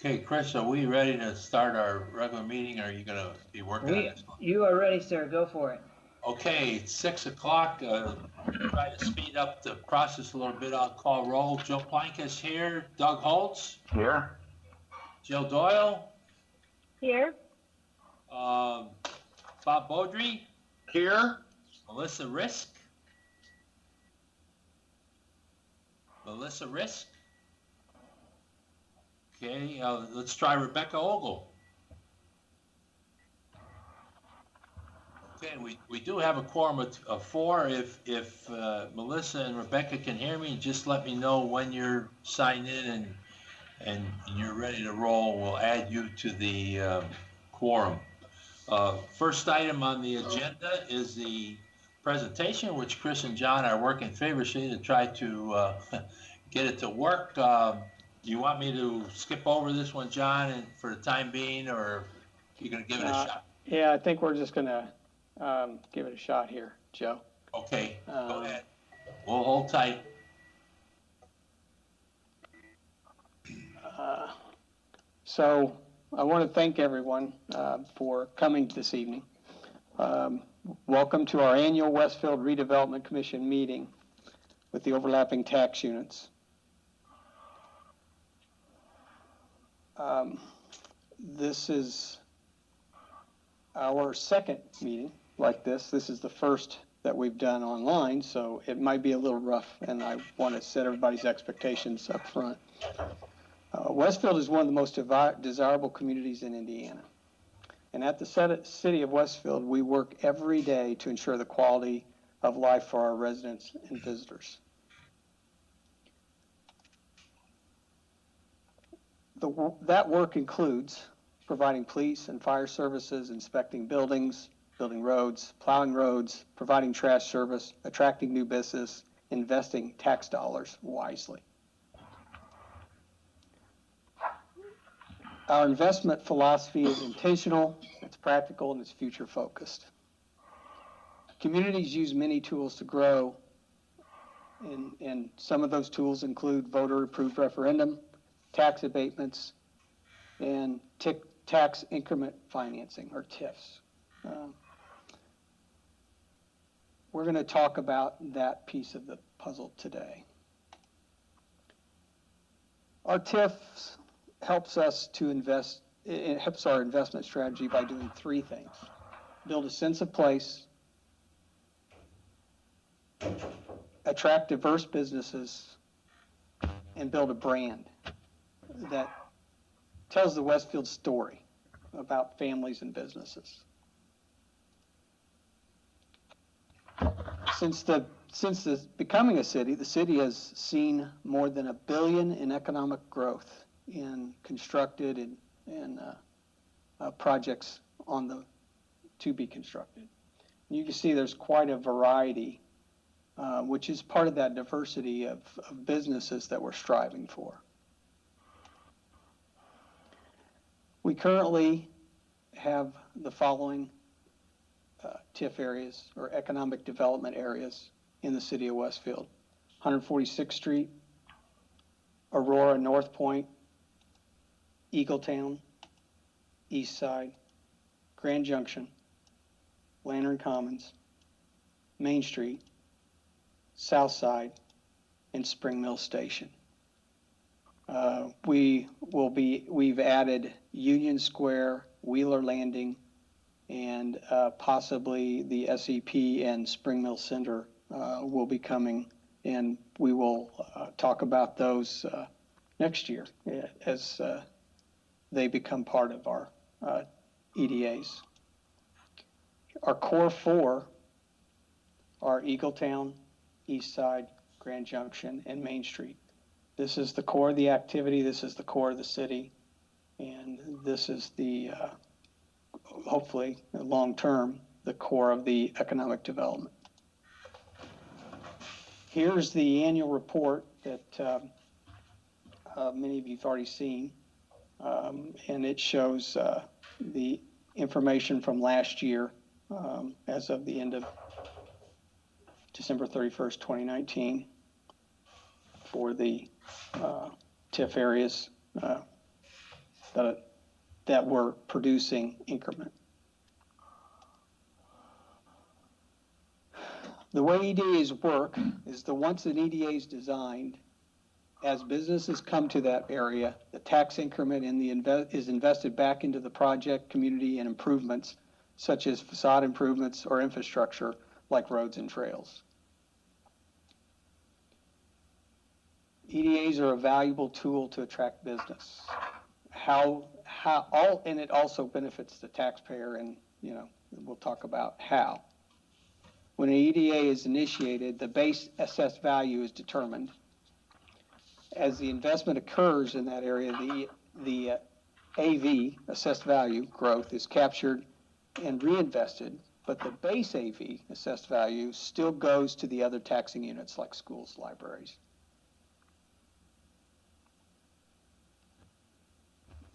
Okay, Chris, are we ready to start our regular meeting, or are you gonna be working on this one? You are ready, sir. Go for it. Okay, it's 6 o'clock. Try to speed up the process a little bit. I'll call roll. Joe Plank is here. Doug Holtz, Here. Jill Doyle, Here. Bob Beaudry, Here. Melissa Risk. Melissa Risk. Okay, let's try Rebecca Ogle. Okay, we do have a quorum of four. If Melissa and Rebecca can hear me, just let me know when you're signed in and you're ready to roll. We'll add you to the quorum. First item on the agenda is the presentation, which Chris and John are working feverishly to try to get it to work. You want me to skip over this one, John, and for the time being, or you're going to give it a shot? Yeah, I think we're just going to give it a shot here, Joe. Okay, go ahead. We'll hold tight. So I want to thank everyone for coming this evening. Welcome to our annual Westfield Redevelopment Commission meeting with the overlapping tax units. This is our second meeting like this. This is the first that we've done online, so it might be a little rough, and I want to set everybody's expectations up front. Westfield is one of the most desirable communities in Indiana. And at the city of Westfield, we work every day to ensure the quality of life for our residents and visitors. That work includes providing police and fire services, inspecting buildings, building roads, plowing roads, providing trash service, attracting new business, investing tax dollars wisely. Our investment philosophy is intentional, it's practical, and it's future focused. Communities use many tools to grow, and some of those tools include voter-approved referendum, tax abatements, and tax increment financing, or TIFs. We're going to talk about that piece of the puzzle today. Our TIFs helps us to invest, it helps our investment strategy by doing three things: build a sense of place, attract diverse businesses, and build a brand that tells the Westfield story about families and businesses. Since becoming a city, the city has seen more than $1 billion in economic growth in constructed and projects on the to be constructed. And you can see there's quite a variety, which is part of that diversity of businesses that we're striving for. We currently have the following TIF areas, or economic development areas, in the city of Westfield: 146th Street, Aurora, North Point, Eagletown, East Side, Grand Junction, Lantern Commons, Main Street, South Side, and Spring Mill Station. We've added Union Square, Wheeler Landing, and possibly the SEP and Spring Mill Center will be coming, and we will talk about those next year as they become part of our EDAs. Our core four are Eagletown, East Side, Grand Junction, and Main Street. This is the core of the activity, this is the core of the city, and this is the, hopefully, long-term, the core of the economic development. Here's the annual report that many of you have already seen, and it shows the information from last year as of the end of December 31st, 2019 for the TIF areas that we're producing increment. The way EDAs work is once an EDA is designed, as businesses come to that area, the tax increment is invested back into the project, community, and improvements, such as facade improvements or infrastructure like roads and trails. EDAs are a valuable tool to attract business. And it also benefits the taxpayer, and we'll talk about how. When an EDA is initiated, the base assessed value is determined. As the investment occurs in that area, the AV, assessed value growth, is captured and reinvested, but the base AV, assessed value, still goes to the other taxing units like schools, libraries.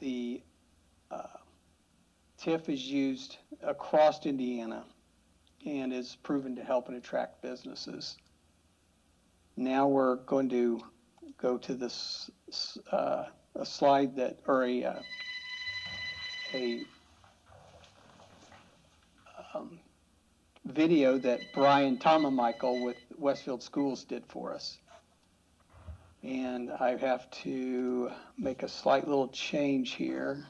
The TIF is used across Indiana and is proven to help and attract businesses. Now we're going to go to this a slide that, or a video that Brian Michael with Westfield Schools did for us. And I have to make a slight little change here.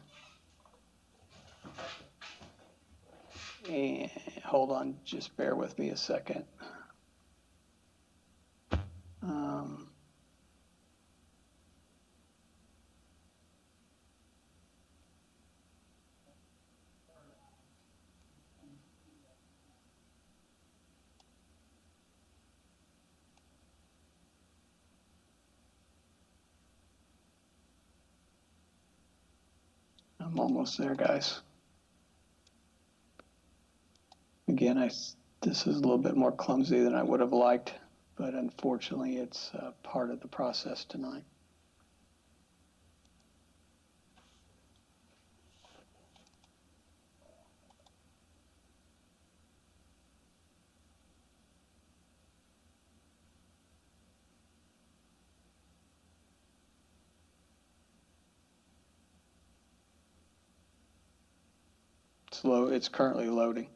And hold on, just bear with me a second. I'm almost there, guys. Again, this is a little bit more clumsy than I would have liked, but unfortunately it's part of the process tonight. It's currently loading.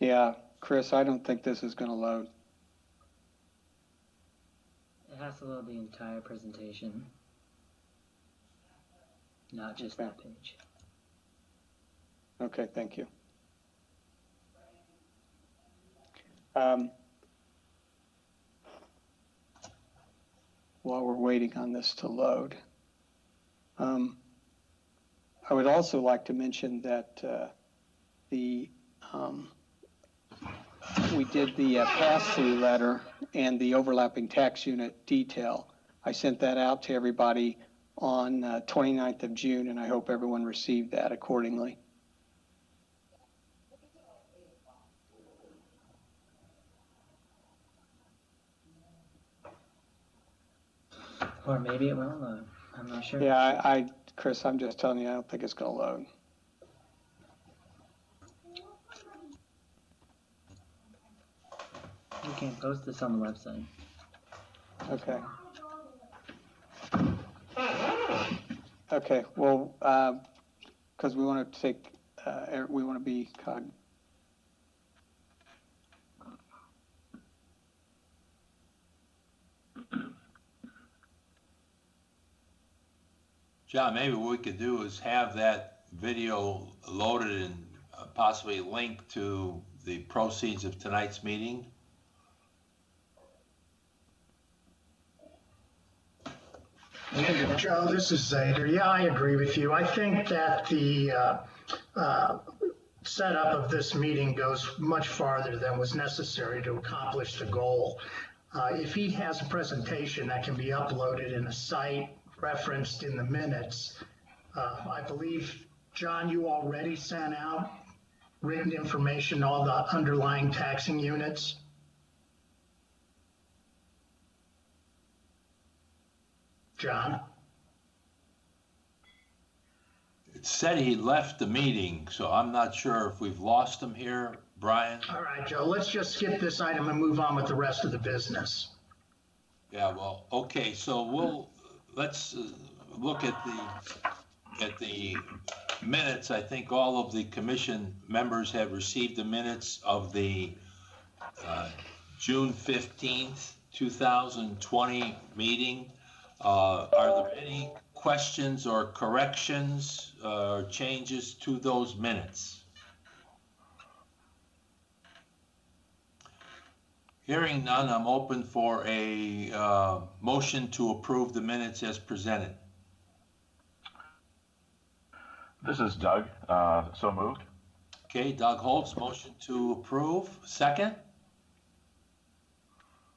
Yeah, Chris, I don't think this is going to load. It has to load the entire presentation, not just that page. Okay, thank you. While we're waiting on this to load, I would also like to mention that we did the pass-through letter and the overlapping tax unit detail. I sent that out to everybody on 29th of June, and I hope everyone received that accordingly. Or maybe it won't load. I'm not sure. Yeah, Chris, I'm just telling you, I don't think it's going to load. You can post this on the website. Okay. Okay, well, because we want to take, we want to be John, maybe what we could do is have that video loaded and possibly linked to the proceeds of tonight's meeting. Joe, this is Zader. Yeah, I agree with you. I think that the setup of this meeting goes much farther than was necessary to accomplish the goal. If he has a presentation that can be uploaded in a site referenced in the minutes, I believe, John, you already sent out written information, all the underlying taxing units. John? said he left the meeting, so I'm not sure if we've lost him here, Brian. All right, Joe, let's just skip this item and move on with the rest of the business. Yeah, well, okay, so let's look at the minutes. I think all of the commission members have received the minutes of the June 15th, 2020 meeting. Are there any questions or corrections or changes to those minutes? Hearing none, I'm open for a motion to approve the minutes as presented. This is Doug, so moved. Okay, Doug Holtz, motion to approve. Second?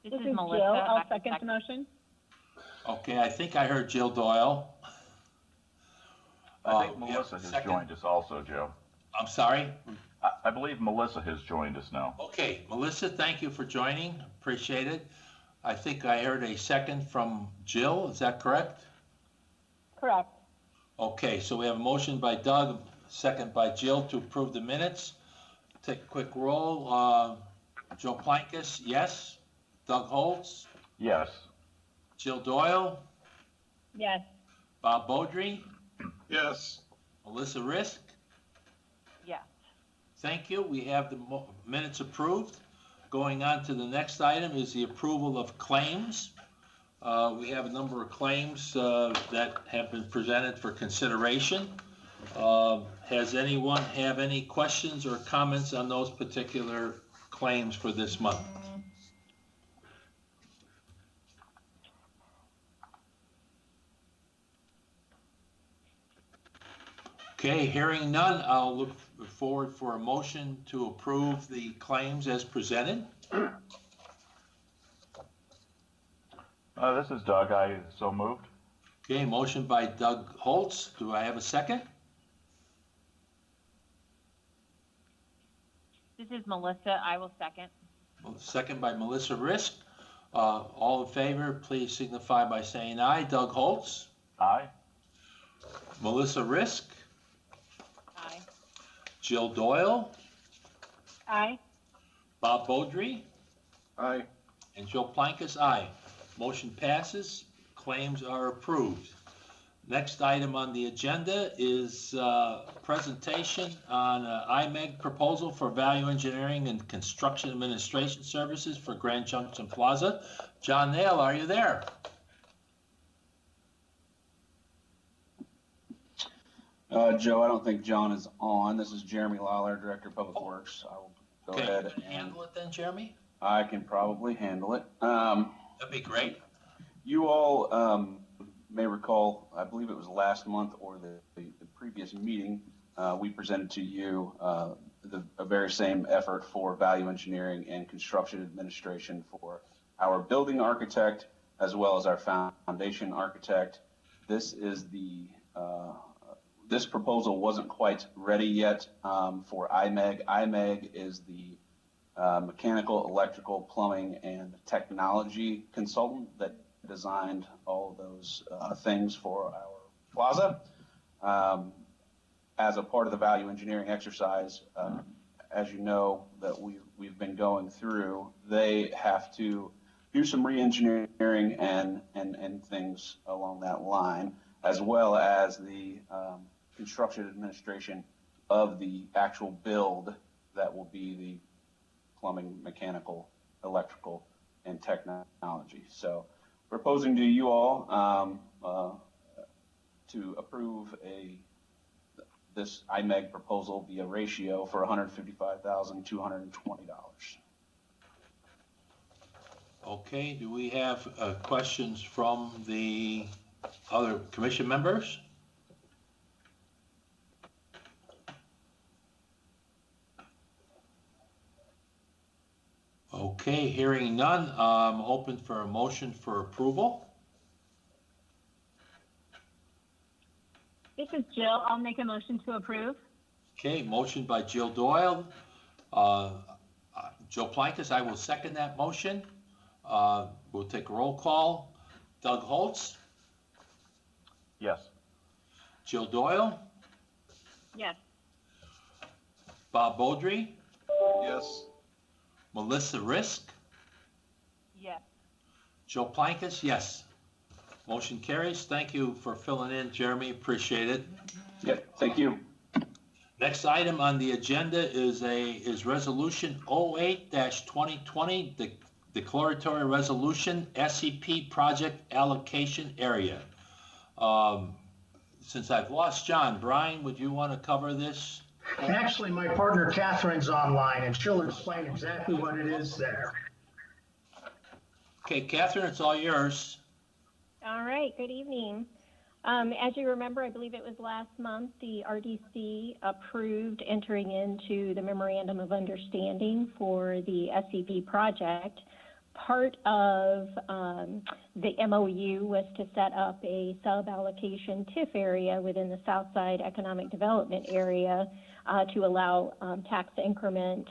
This is Melissa. Jill. I'll second the motion. Okay, I think I heard Jill Doyle. I think we have Melissa a has second. joined us also, Joe. I'm sorry? I believe Melissa has joined us now. Okay, Melissa, thank you for joining. Appreciate it. I think I heard a second from Jill. Is that correct? Correct. Okay, so we have a motion by Doug, second by Jill to approve the minutes. Take a quick roll. Joe Plankus, yes. Doug Holtz, Yes. Jill Doyle, Yes. Bob Beaudry, Yes. Melissa Risk. Yes. Thank you. We have the minutes approved. Going on to the next item is the approval of claims. We have a number of claims that have been presented for consideration. Has anyone have any questions or comments on those particular claims for this month? Okay, hearing none, I'll look forward for a motion to approve the claims as presented. This is Doug, I so moved. Okay, motion by Doug Holtz. Do I have a second? This is Melissa. I will second. Second by Melissa Risk. All in favor, please signify by saying aye. Doug Holtz, Aye. Melissa Risk, Aye. Jill Doyle, Aye. Bob Beaudry, Aye. and Joe Plankus, aye. Motion passes. Claims are approved. Next item on the agenda is presentation on Imeg proposal for value engineering and construction administration services for Grand Junction Plaza. John Nail, are you there? Joe, I don't think John is on. This is Jeremy Lawler, Director of Public Works. I will go Okay, ahead you can and handle it then, Jeremy? I can probably handle it. That'd be great. You all may recall, I believe it was last month or the previous meeting, we presented to you a very same effort for value engineering and construction administration for our building architect as well as our foundation architect. This is this proposal wasn't quite ready yet for Imeg. Imeg is the mechanical, electrical, plumbing, and technology consultant that designed all of those things for our plaza. As a part of the value engineering exercise, as you know, that we've been going through, they have to do some re-engineering and things along that line, as well as the construction administration of the actual build that will be the plumbing, mechanical, electrical, and technology. So proposing to you all to approve this Imeg proposal via ratio for $155,220. Okay, do we have questions from the other commission members? Okay, hearing none, I'm open for a motion for approval. This is Jill. I'll make a motion to approve. Okay, motion by Jill Doyle. Joe Plankus, I will second that motion. We'll take a roll call. Doug Holtz, Yes. Jill Doyle, Yes. Bob Beaudry, Yes. Melissa Risk, Yes. Joe Plankus, yes. Motion carries. Thank you for filling in, Jeremy. Appreciate it. Yep, thank you. Next item on the agenda is Resolution 08-2020, the declaratory resolution, SCP project allocation area. Since I've lost John, Brian, would you want to cover this? Actually, my partner Catherine's online and she'll explain exactly what it is there. Okay, Catherine, it's all yours. All right, good evening. As you remember, I believe it was last month, the RDC approved entering into the Memorandum of Understanding for the SCP project. Part of the MOU was to set up a sub-allocation Tif area within the Southside Economic Development area to allow tax increment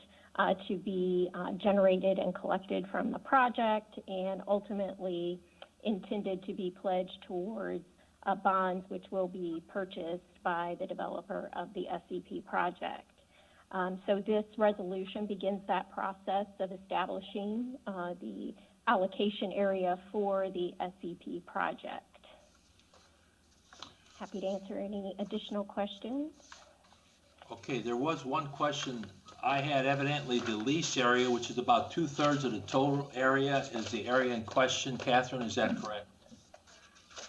to be generated and collected from the project, and ultimately intended to be pledged towards bonds which will be purchased by the developer of the SCP project. So this resolution begins that process of establishing the allocation area for the SCP project. Happy to answer any additional questions. Okay, there was one question I had. Evidently, the lease area, which is about 2/3 of the total area, is the area in question. Catherine, is that correct?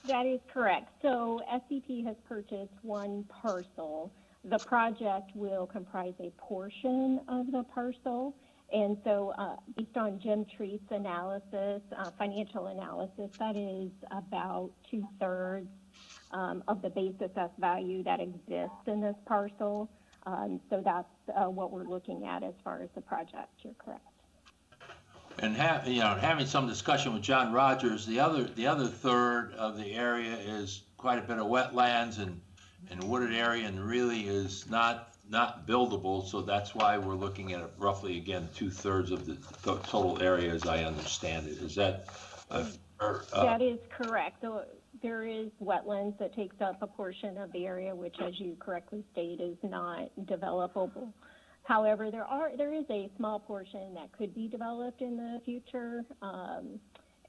That is correct. So SCP has purchased one parcel. The project will comprise a portion of the parcel. And so based on Jim Treat's analysis, financial analysis, that is about 2/3 of the base assessed value that exists in this parcel. So that's what we're looking at as far as the project. You're correct. And having some discussion with John Rogers, the other 1/3 of the area is quite a bit of wetlands and wooded area, and really is not buildable. So that's why we're looking at roughly, again, 2/3 of the total area, as I understand it. Is that? That is correct. So there is wetlands that takes up a portion of the area, which, as you correctly state, is not developable. However, there is a small portion that could be developed in the future,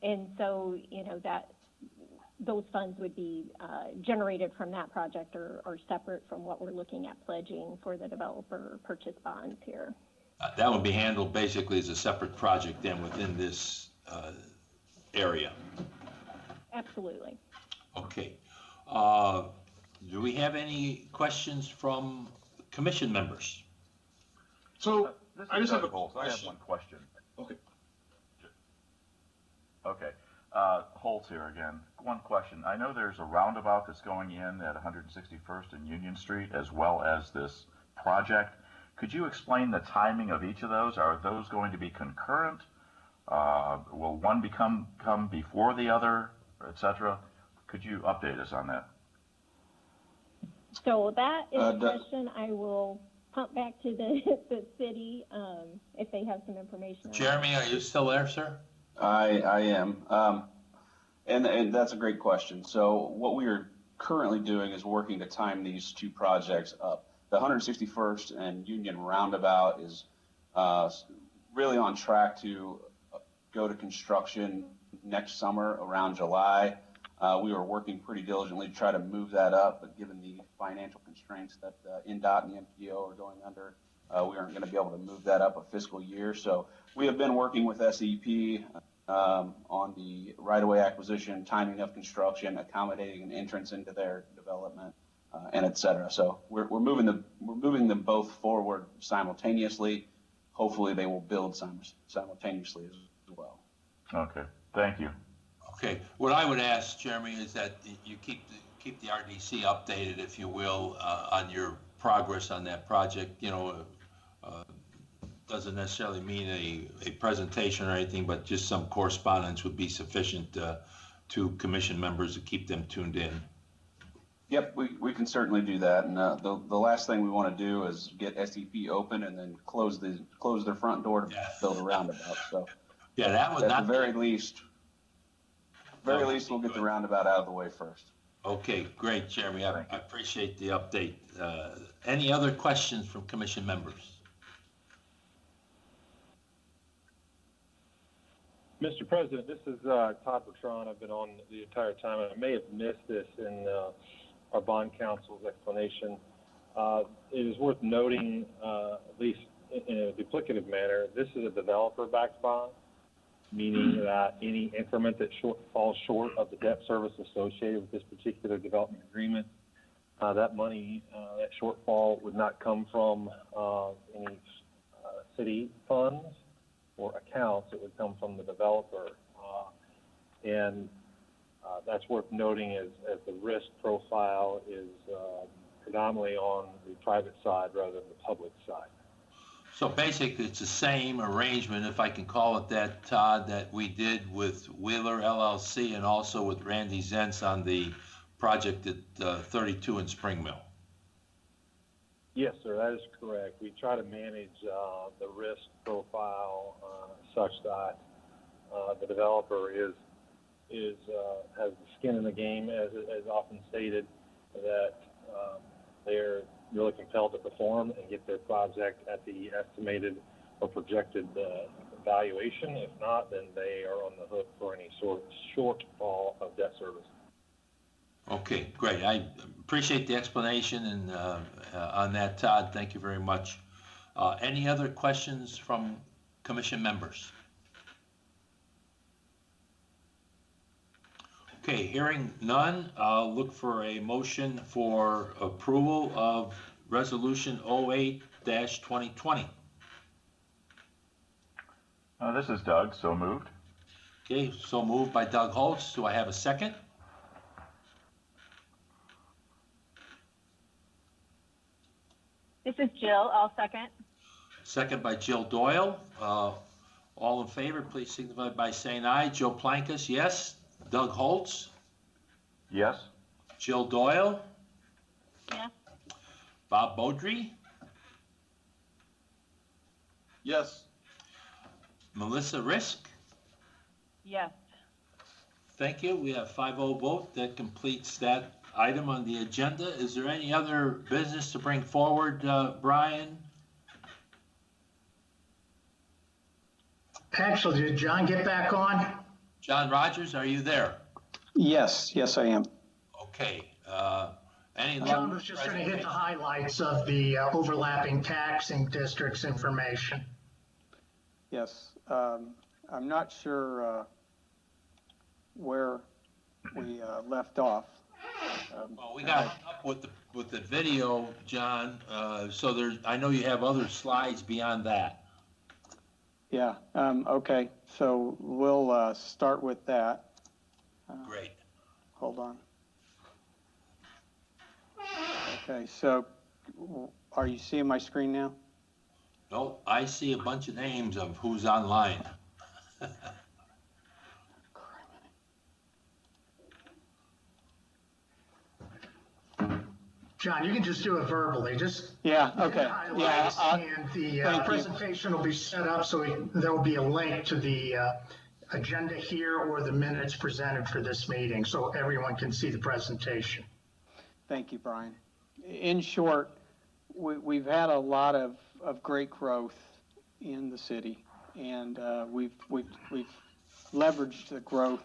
and so that those funds would be generated from that project or separate from what we're looking at pledging for the developer purchase bonds here. That would be handled basically as a separate project then within this area. Absolutely. Okay. Do we have any questions from commission members? So I just have a question. I have one question. Okay. Okay. Holtz here again. One question. I know there's a roundabout that's going in at 161st and Union Street, as well as this project. Could you explain the timing of each of those? Are those going to be concurrent? Will one come before the other, etc.? Could you update us on that? So that is a question I will pump back to the city if they have some information. Jeremy, are you still there, sir? I am. And that's a great question. So what we are currently doing is working to time these two projects up. The 161st and Union Roundabout is really on track to go to construction next summer around July. We were working pretty diligently to try to move that up, but given the financial constraints that NDOT and the MPO are going under, we aren't going to be able to move that up a fiscal year. So we have been working with SEP on the right-of-way acquisition, timing of construction, accommodating an entrance into their development, and et cetera. So we're moving them both forward simultaneously. Hopefully they will build simultaneously as well. Okay. Thank you. Okay. What I would ask, Jeremy, is that you keep the RDC updated, if you will, on your progress on that project. Doesn't necessarily mean a presentation or anything, but just some correspondence would be sufficient to commission members to keep them tuned in. Yep, we can certainly do that. And the last thing we want to do is get SEP open and then close their front door to build a roundabout. So that would at not the very least, we'll get the roundabout out of the way first. Okay, great, Jeremy. I Thank you. appreciate the update. Any other questions from commission members? Mr. President, this is Todd Bertrand. I've been on the entire time, and I may have missed this in our bond counsel's explanation. It is worth noting, at least in a duplicative manner, this is a developer-backed bond, meaning that any increment that falls short of the debt service associated with this particular development agreement, that money, that shortfall would not come from any city funds or accounts. It would come from the developer. And that's worth noting as the risk profile is predominantly on the private side rather than the public side. So basically, it's the same arrangement, if I can call it that, Todd, that we did with Wheeler LLC and also with Randy Zentz on the project at 32 in Spring Mill. Yes, sir, that is correct. We try to manage the risk profile such that the developer has the skin in the game, as often stated, that they're really compelled to perform and get their project at the estimated or projected valuation. If not, then they are on the hook for any sort of shortfall of debt service. Okay, great. I appreciate the explanation and on that, Todd. Thank you very much. Any other questions from commission members? Okay, hearing none, I'll look for a motion for approval of Resolution 08-2020. This is Doug, so moved. Okay, so moved by Doug Holtz. Do I have a second? This is Jill. I'll second. Second by Jill Doyle. All in favor, please signify by saying aye. Joe Plankus, yes. Doug Holtz. Yes. Jill Doyle. Yes. Bob Beaudry. yes. Melissa Risk. Yes. Thank you. We have 5-0 vote. That completes that item on the agenda. Is there any other business to bring forward, Brian? Actually, did John get back on? John Rogers, are you there? Yes, I am. Okay. Any John was just going to hit the highlights of the overlapping taxing districts information. Yes. I'm not sure where we left off. Well, we got up with the video, John. So there's, I know you have other slides beyond that. Yeah, okay, so we'll start with that. Great. Hold on. Okay, so are you seeing my screen now? No, I see a bunch of names of who's online. John, you can just do it verbally, just Yeah, okay. Yeah, highlights, and the presentation will be set up so there will be a link to the agenda here or the minutes presented for this meeting so everyone can see the presentation. thank you, Brian. In short, we've had a lot of great growth in the city, and we've leveraged the growth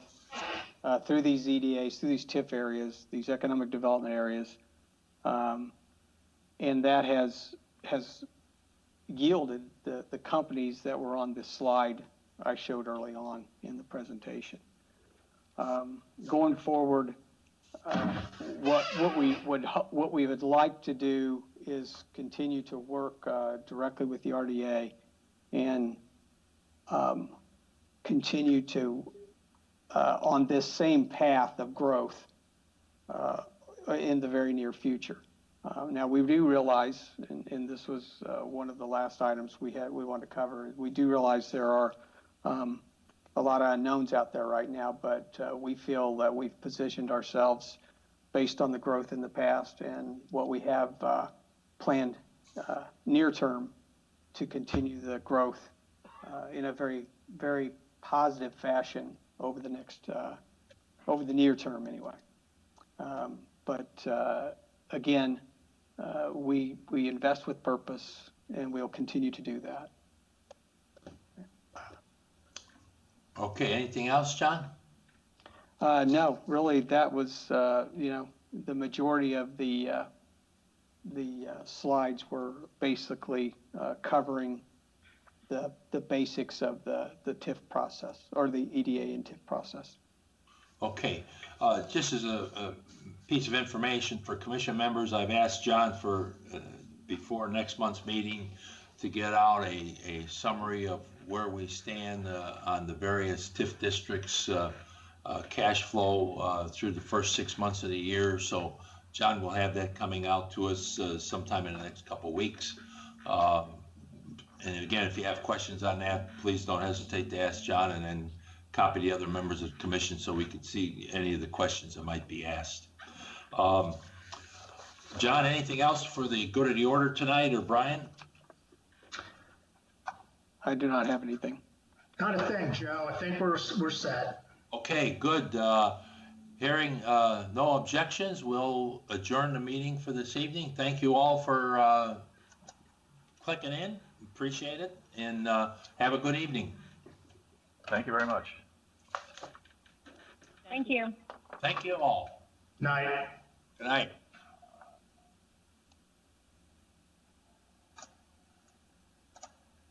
through these EDAs, through these Tif areas, these economic development areas. And that has yielded the companies that were on this slide I showed early on in the presentation. Going forward, what we would like to do is continue to work directly with the RDA and continue to on this same path of growth in the very near future. Now, we do realize, and this was one of the last items we wanted to cover, we do realize there are a lot of unknowns out there right now, but we feel that we've positioned ourselves based on the growth in the past and what we have planned near term to continue the growth in a very, very positive fashion over the next, over the near term anyway. But again, we invest with purpose, and we'll continue to do that. Okay, anything else, John? No, really, that was, the majority of the slides were basically covering the basics of the TIF process, or the EDA and TIF process. Okay, just as a piece of information for commission members, I've asked John for, before next month's meeting, to get out a summary of where we stand on the various TIF districts' cash flow through the first 6 months of the year. So John will have that coming out to us sometime in the next couple of weeks. And again, if you have questions on that, please don't hesitate to ask John, and then copy the other members of the commission so we can see any of the questions that might be asked. John, anything else for the good of the order tonight, or Brian? I do not have anything. Not a thing, Joe. I think we're set. Okay, good. Hearing no objections, we'll adjourn the meeting for this evening. Thank you all for clicking in. Appreciate it, and have a good evening. Thank you very much. Thank you. Thank you all. Night. Good night.